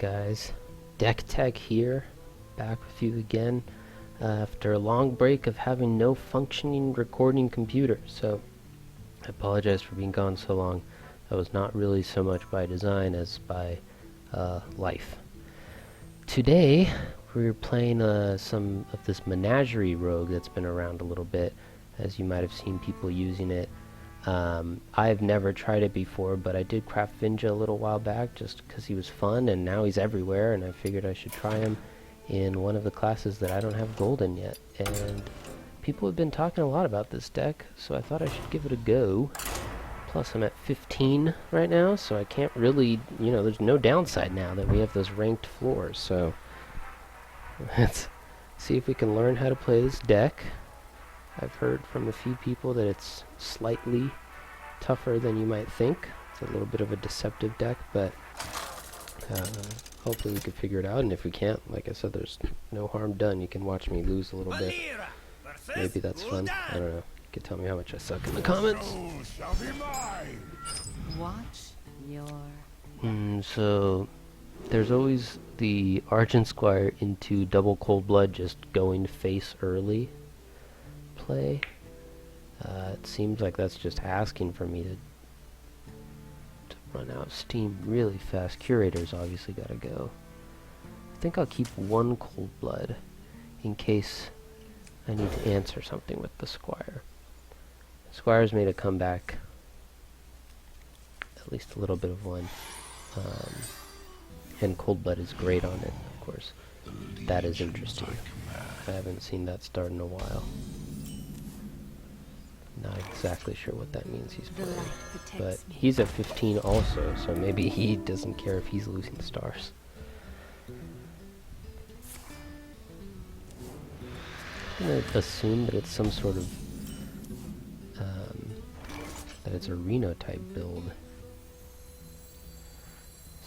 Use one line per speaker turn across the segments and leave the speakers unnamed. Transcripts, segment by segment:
Guys, Deck Tech here, back with you again after a long break of having no functioning recording computer. So I apologize for being gone so long. That was not really so much by design as by life. Today we're playing some of this Menagerie Rogue that's been around a little bit, as you might have seen people using it. I've never tried it before, but I did craft Finja a little while back just because he was fun, and now he's everywhere, and I figured I should try him in one of the classes that I don't have gold in yet. And people have been talking a lot about this deck, so I thought I should give it a go. Plus I'm at 15 right now, so I can't really, there's no downside now that we have those ranked floors, so let's see if we can learn how to play this deck. I've heard from a few people that it's slightly tougher than you might think. It's a little bit of a deceptive deck, but hopefully we can figure it out. And if we can't, like I said, there's no harm done. You can watch me lose a little bit. Maybe that's fun. I don't know. You can tell me how much I suck in the comments.
Watch your...
So there's always the Argent Squire into double cold blood just going face early play. It seems like that's just asking for me to run out of steam really fast. Curator's obviously gotta go. I think I'll keep one cold blood in case I need to answer something with the Squire. Squire's made a comeback, at least a little bit of one, and cold blood is great on it, of course. That is interesting. I haven't seen that start in a while. Not exactly sure what that means he's playing, but he's at 15 also, so maybe he doesn't care if he's losing stars. I'm gonna assume that it's some sort of that it's a Reno type build.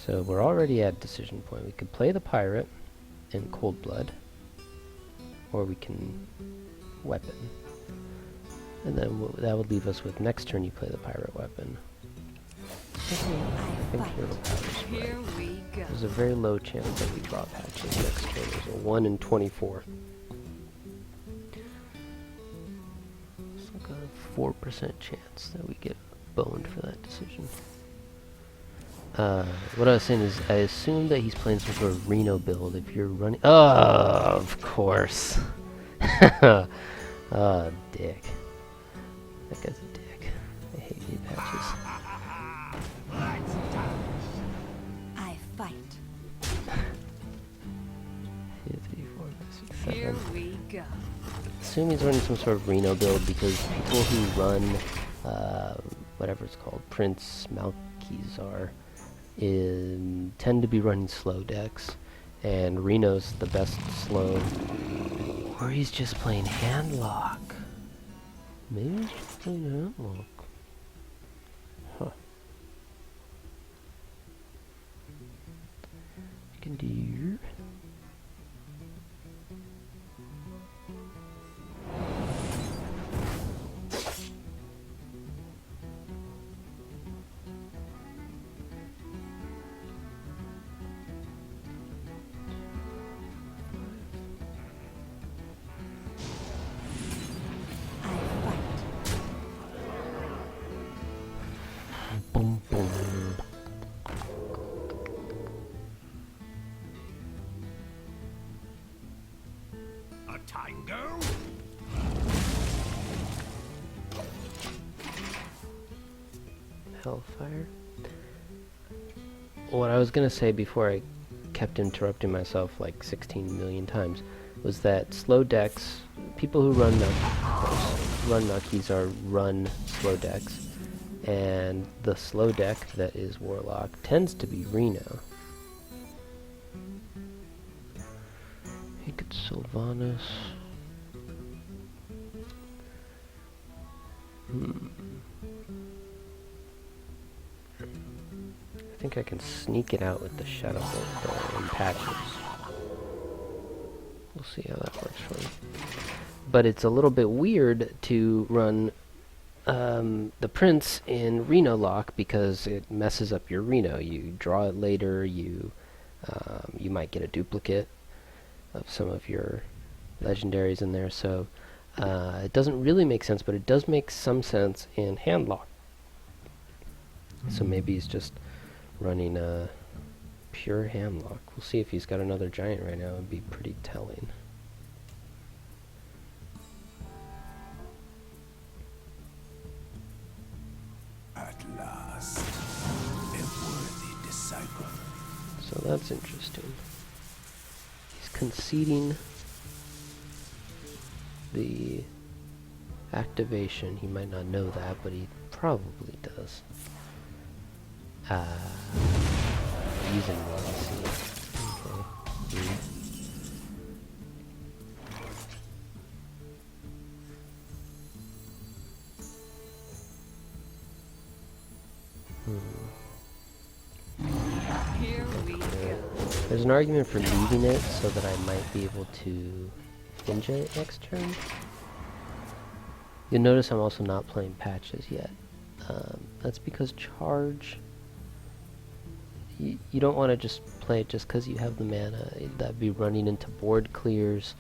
So we're already at decision point. We could play the pirate in cold blood, or we can weapon. And then that would leave us with next turn you play the pirate weapon. I think
Here we go.
There's a very low chance that we draw patches next turn. There's a 1 in 24. It's like a 4% chance that we get boned for that decision. What I was saying is, I assume that he's playing some sort of Reno build. If you're running... Oh, of course. Oh, dick. That guy's a dick. I hate new patches.
I fight.
2, 3, 4, 5, 6, 7.
Here we go.
Assume he's running some sort of Reno build because people who run whatever it's called, Prince Malkizar, tend to be running slow decks, and Reno's the best slow. Or he's just playing handlock. Maybe he's just playing handlock. Huh. You can do... Boom, boom.
A tango?
Hellfire. What I was gonna say before I kept interrupting myself like 16 million times was that slow decks, people who run Malkizar run slow decks. And the slow deck that is Warlock tends to be Reno. I think it's Sylvanas. I think I can sneak it out with the Shadow Bolt in patches. We'll see how that works for me. But it's a little bit weird to run the Prince in Reno lock because it messes up your Reno. You draw it later, you You might get a duplicate of some of your legendaries in there, so it doesn't really make sense, but it does make some sense in handlock. So maybe he's just running a pure handlock. We'll see if he's got another giant right now. It would be pretty telling.
At last, a worthy disciple.
So that's interesting. He's conceding the activation. He might not know that, but he probably does. Using legacy. Okay.
Here we go.
There's an argument for leaving it so that I might be able to Finja it next turn. You'll notice I'm also not playing patches yet. That's because charge... You don't want to just play it just because you have the mana. That'd be running into board clears.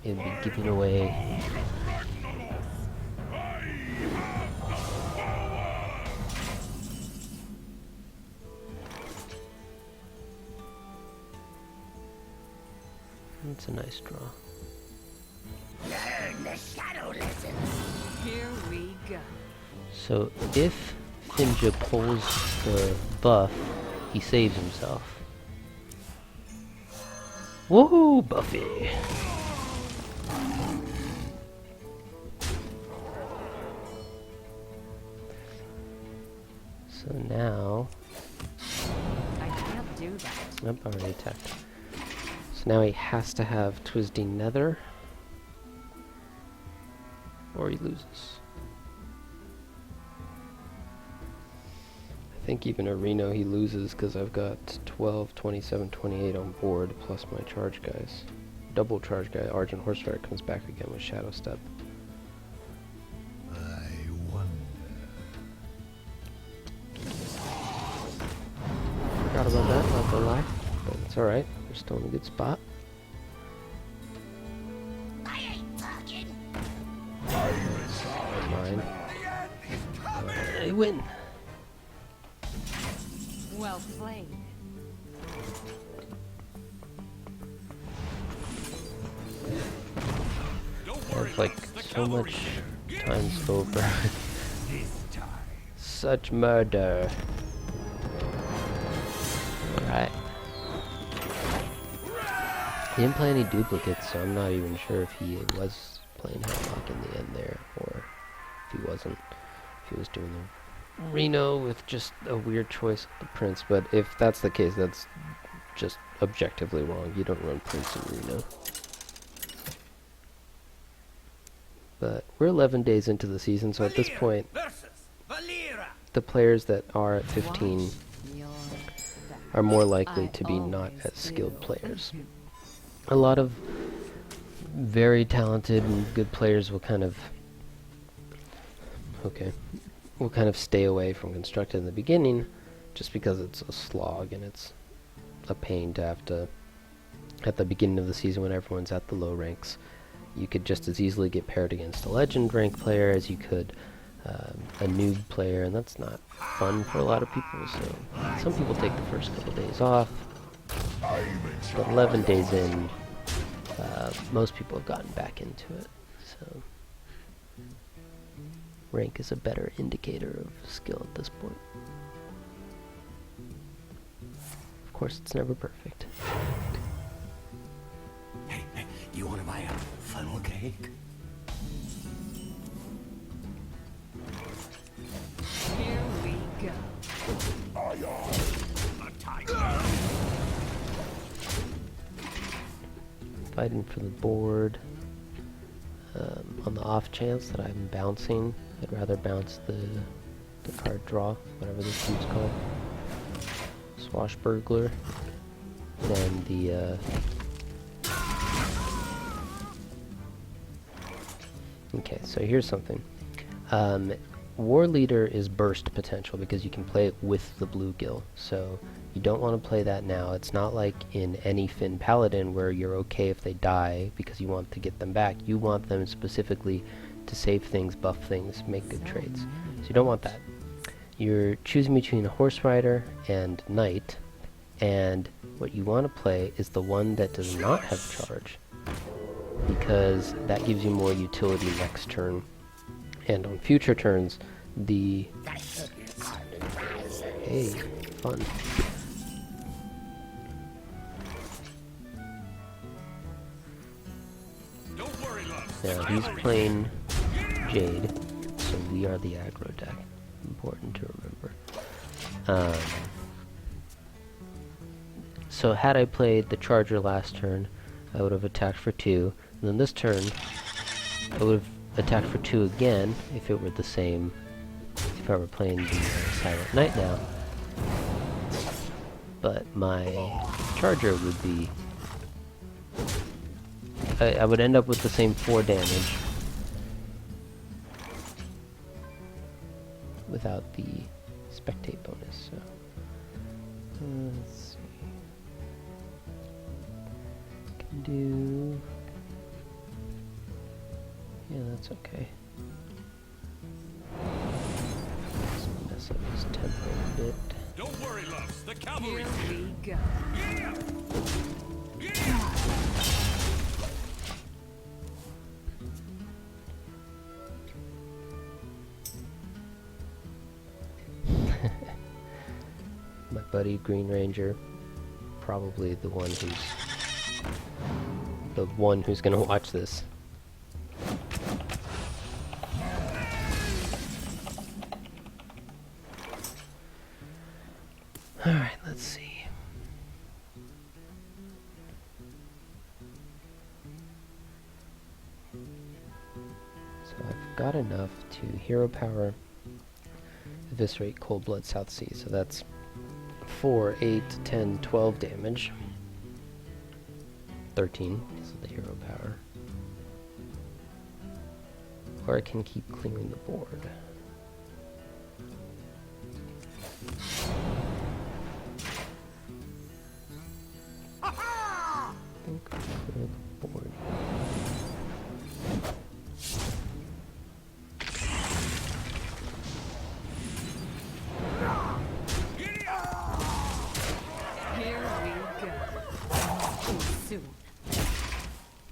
It'd be giving away... That's a nice draw.
Learn the shadow lesson.
Here we go.
So if Finja pulls the buff, he saves himself. Woohoo, Buffy! So now...
I can't do that.
Nope, I already attacked. So now he has to have Twisting Nether, or he loses. I think even a Reno he loses because I've got 12, 27, 28 on board, plus my charge guys. Double charge guy, Argent Horsefighter comes back again with Shadow Step.
I wonder.
Forgot about that, not gonna lie. But it's alright, we're still in a good spot.
I ain't talking.
Mine. They win!
Well played.
That's like so much times over.
This time.
Such murder. Alright. He didn't play any duplicates, so I'm not even sure if he was playing Headlock in the end there, or if he wasn't. If he was doing the Reno with just a weird choice of the Prince, but if that's the case, that's just objectively wrong. You don't run Prince in Reno. But we're 11 days into the season, so at this point, the players that are at 15 are more likely to be not as skilled players. A lot of very talented and good players will kind of stay away from Constructed in the beginning just because it's a slog and it's a pain to have to, at the beginning of the season when everyone's at the low ranks, you could just as easily get paired against a legend rank player as you could a noob player, and that's not fun for a lot of people, so some people take the first couple days off, but 11 days in, most people have gotten back into it, so rank is a better indicator of skill at this point. Of course, it's never perfect.
Hey, you want to buy a funnel cake?
Here we go.
A tiger.
Fighting for the board. On the off chance that I'm bouncing, I'd rather bounce the card draw, whatever this dude's called, Swashbuckler, than the Okay, so here's something. War Leader is burst potential because you can play it with the bluegill. So You don't want to play that now. It's not like in any Finn Paladin where you're okay if they die because you want to get them back. You want them specifically to save things, buff things, make good trades. So you don't want that. You're choosing between a Horse Rider and Knight, and what you want to play is the one that does not have charge, because that gives you more utility next turn. And on future turns, the... Hey, fun. Now he's playing Jade, so we are the aggro deck. Important to remember. So had I played the Charger last turn, I would have attacked for 2, and then this turn, I would have attacked for 2 again if it were the same, if I were playing the Silent Knight now. But my Charger would be... I would end up with the same 4 damage without the spectate bonus. So let's see. Can do... Yeah, that's okay. Let's mess up his tempo a bit.
Don't worry, loves. The cavalry.
Here we go.
My buddy Green Ranger, probably the one who's gonna watch this. Alright, let's see. So I've got enough to hero power eviscerate Cold Blood South Sea, so that's 4, 8, 10, 12 damage. 13 is the hero power. Or I can keep clearing the board. I think I'll clear the board.
Here we go. Too soon.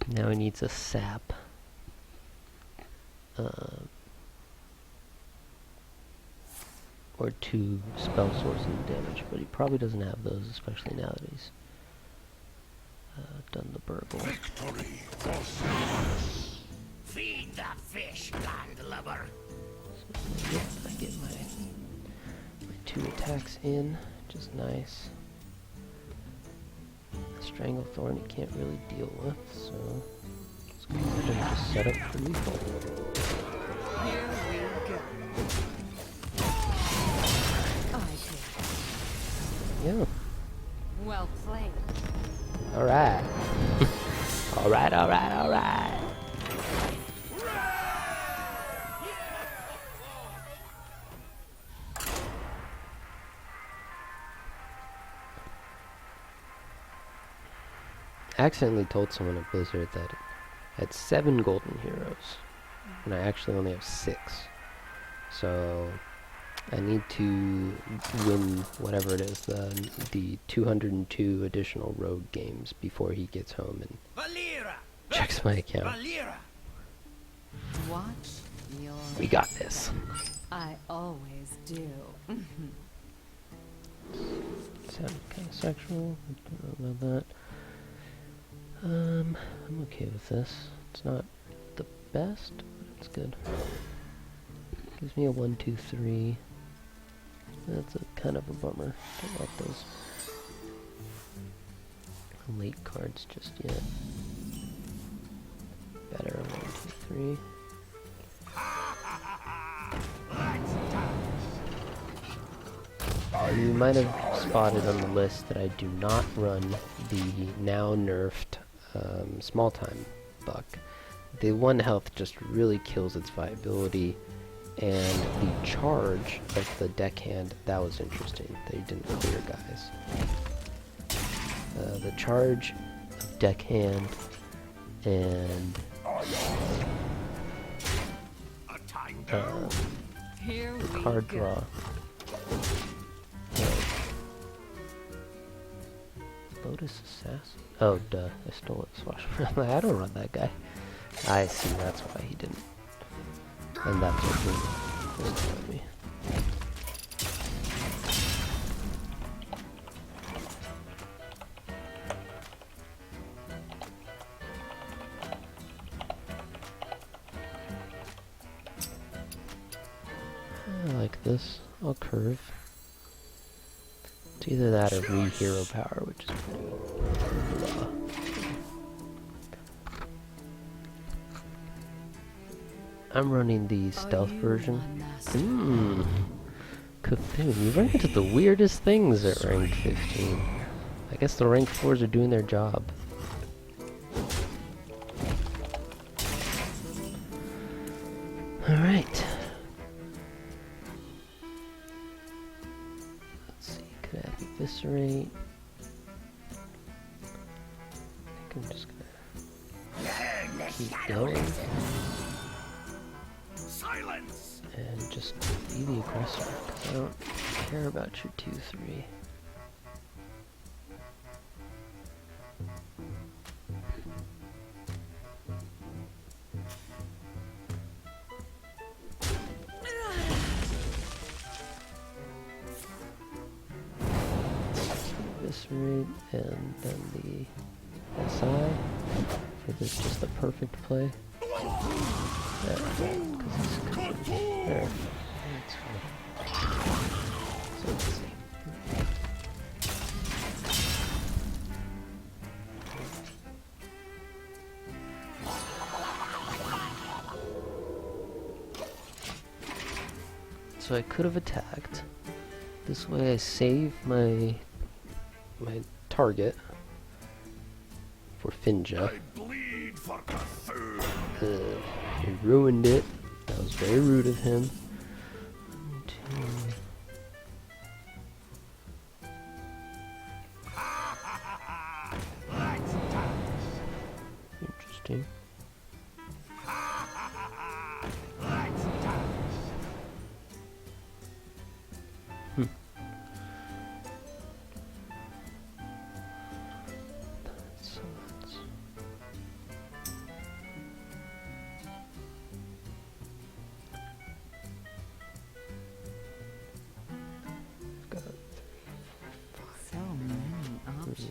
Now he needs a sap. Or 2 spell sources of damage, but he probably doesn't have those, especially now that he's done the burgle.
Victory. Feed the fish, landlubber.
So yep, I get my 2 attacks in, which is nice. The Stranglethorn he can't really deal with, so let's go ahead and just set up for lethal.
Here we go.
Yeah.
Well played.
Alright. Alright, alright, alright. I accidentally told someone at Blizzard that I had 7 golden heroes, and I actually only have 6. So I need to win whatever it is, the 202 additional rogue games before he gets home and
Valera.
checks my account.
Valera.
Watch your...
We got this.
I always do.
Sounded kind of sexual. I don't know about that. I'm okay with this. It's not the best, but it's good. Gives me a 1, 2, 3. That's a kind of a bummer. Don't like those late cards just yet. Better 1, 2, 3. You might have spotted on the list that I do not run the now nerfed small time buck. The 1 health just really kills its viability, And the charge of the deckhand, that was interesting. They didn't clear, guys. The charge of deckhand and
Here
the
we
card
go.
draw. Lotus Assassin? Oh, duh. I stole it. Swashbuckler. I don't run that guy. I see. That's why he didn't. And that's what was telling me. I like this. I'll curve. It's either that or re-hero power, which is pretty blah. I'm running the stealth version. Cthulhu, you run into the weirdest things at rank 15. I guess the rank 4s are doing their job. Alright. Let's see, could I have eviscerate? I think I'm just gonna keep going.
Silence!
And just be the aggressor, because I don't care about your 2-3. Eviscerate, and then the SI for this, just the perfect play. There, 'cause he's there. That's fine. So let's see. So I could have attacked. This way I save my target for Finja.
I bleed for Cthulhu.
He ruined it. That was very rude of him. 1, 2. Interesting. So let's got
So many options.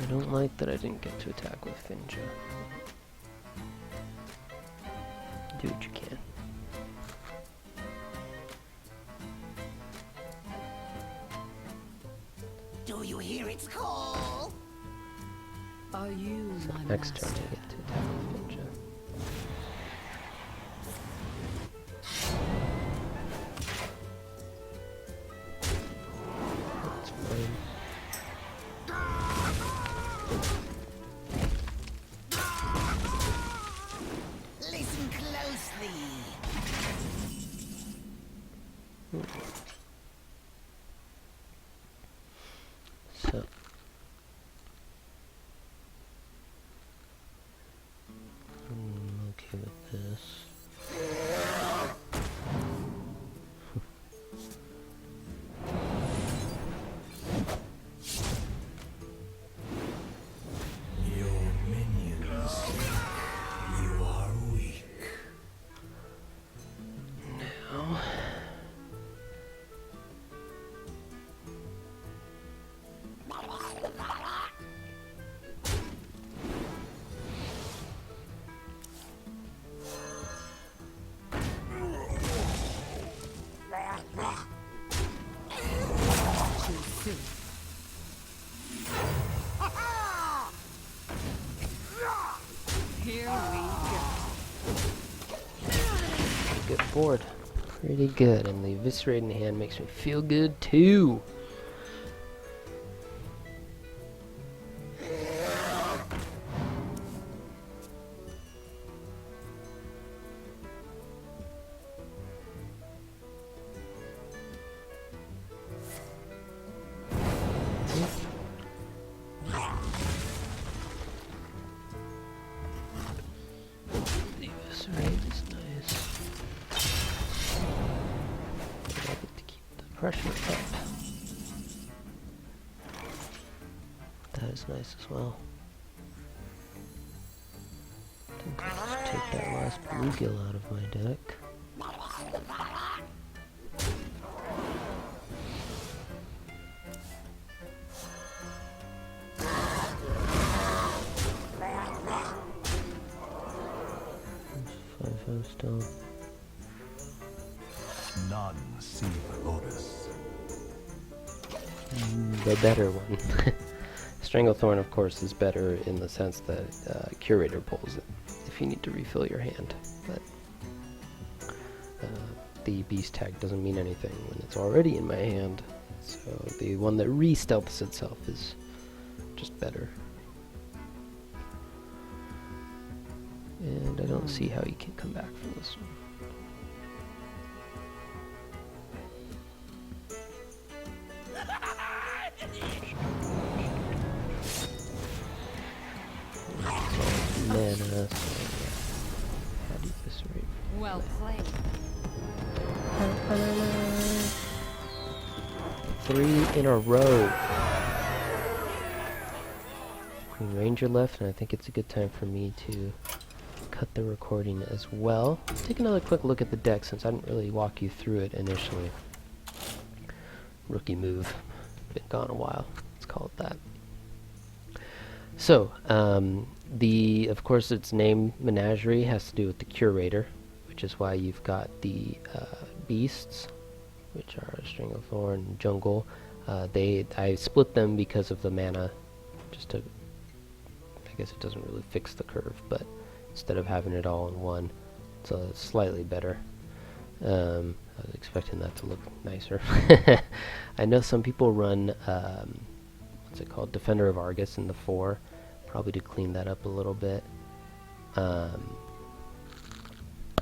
I don't like that I didn't get to attack with Finja. Do what you can.
Do you hear its call?
Are you
So
my
next turn
master?
I get to attack with Finja. That's fine.
Listen closely.
So I'm okay with this.
Your minions think you are weak.
Now
Here we go.
good board. Pretty good. And the eviscerating hand makes me feel good too. pressure up. That is nice as well. I think I'll just take that last bluegill out of my deck. Five still.
None see the lotus.
The better one. Stranglethorn, of course, is better in the sense that Curator pulls it if you need to refill your hand. But the beast tag doesn't mean anything when it's already in my hand. So the one that re-stealths itself is just better. And I don't see how you can come back from this one. Mana, so yeah. How do you eviscerate?
Well played.
3 in a row. Queen Ranger left, and I think it's a good time for me to cut the recording as well. Take another quick look at the deck since I didn't really walk you through it initially. Rookie move. Been gone a while. Let's call it that. So, of course, its name, Menagerie, has to do with the Curator, which is why you've got the beasts, which are Stranglethorn and Jungle. I split them because of the mana, just to, I guess it doesn't really fix the curve, but instead of having it all in one, it's slightly better. I was expecting that to look nicer. I know some people run, what's it called, Defender of Argus in the 4, probably to clean that up a little bit.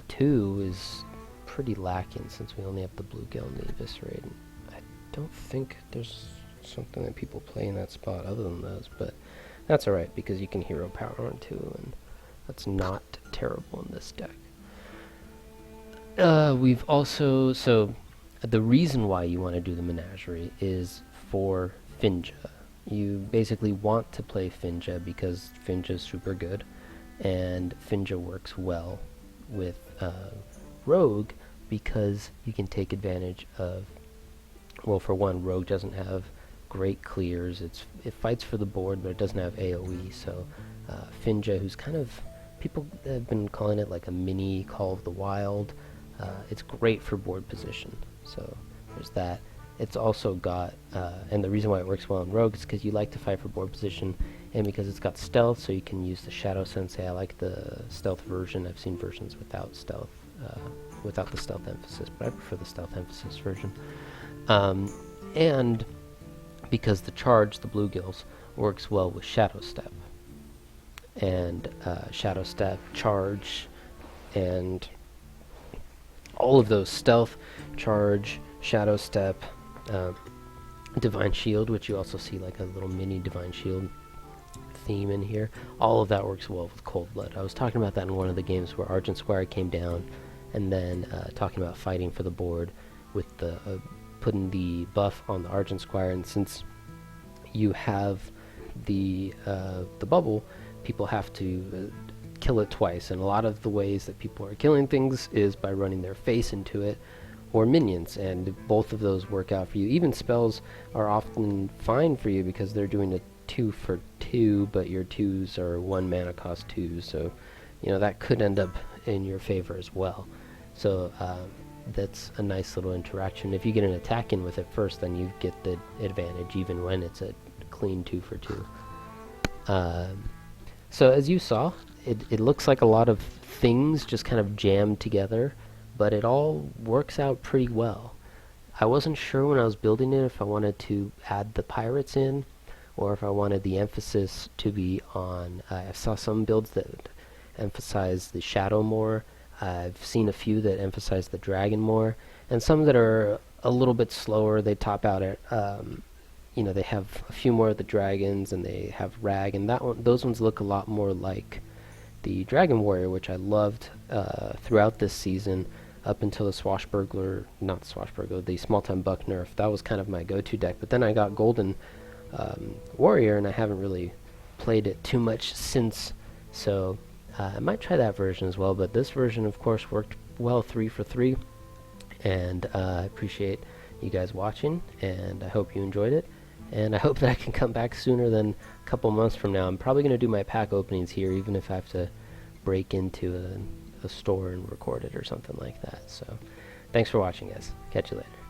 2 is pretty lacking since we only have the bluegill and the eviscerate. And I don't think there's something that people play in that spot other than those, but that's alright because you can hero power on 2, and that's not terrible in this deck. We've also, so the reason why you want to do the Menagerie is for Finja. You basically want to play Finja because Finja is super good, and Finja works well with Rogue because you can take advantage of, well, for one, Rogue doesn't have great clears. It fights for the board, but it doesn't have AoE, so Finja, who's kind of, people have been calling it like a mini Call of the Wild. It's great for board position, so there's that. It's also got, and the reason why it works well in Rogue is because you like to fight for board position, and because it's got stealth, so you can use the Shadow Sensei. I like the stealth version. I've seen versions without stealth, without the stealth emphasis, but I prefer the stealth emphasis version. And because the charge, the bluegills, works well with Shadow Step. And Shadow Step, charge, and all of those stealth, charge, Shadow Step, Divine Shield, which you also see like a little mini Divine Shield theme in here. All of that works well with Cold Blood. I was talking about that in one of the games where Argent Squire came down, and then talking about fighting for the board with the putting the buff on the Argent Squire, and since you have the bubble, people have to kill it twice, and a lot of the ways that people are killing things is by running their face into it or minions, and both of those work out for you. Even spells are often fine for you because they're doing a 2 for 2, but your 2s are 1 mana cost 2, so you know that could end up in your favor as well. So that's a nice little interaction. If you get an attack in with it first, then you get the advantage even when it's a clean 2 for 2. So as you saw, it looks like a lot of things just kind of jammed together, but it all works out pretty well. I wasn't sure when I was building it if I wanted to add the pirates in, or if I wanted the emphasis to be on, I saw some builds that emphasize the shadow more. I've seen a few that emphasize the dragon more, and some that are a little bit slower. They top out at, you know, they have a few more of the dragons, and they have rag, and those ones look a lot more like the Dragon Warrior, which I loved throughout this season. up until the the small time buck nerf. That was kind of my go-to deck, but then I got Golden Warrior, and I haven't really played it too much since, so I might try that version as well. But this version, of course, worked well 3 for 3, and I appreciate you guys watching, and I hope you enjoyed it, and I hope that I can come back sooner than a couple months from now. I'm probably going to do my pack openings here, even if I have to break into a store and record it or something like that. So thanks for watching, guys. Catch you later.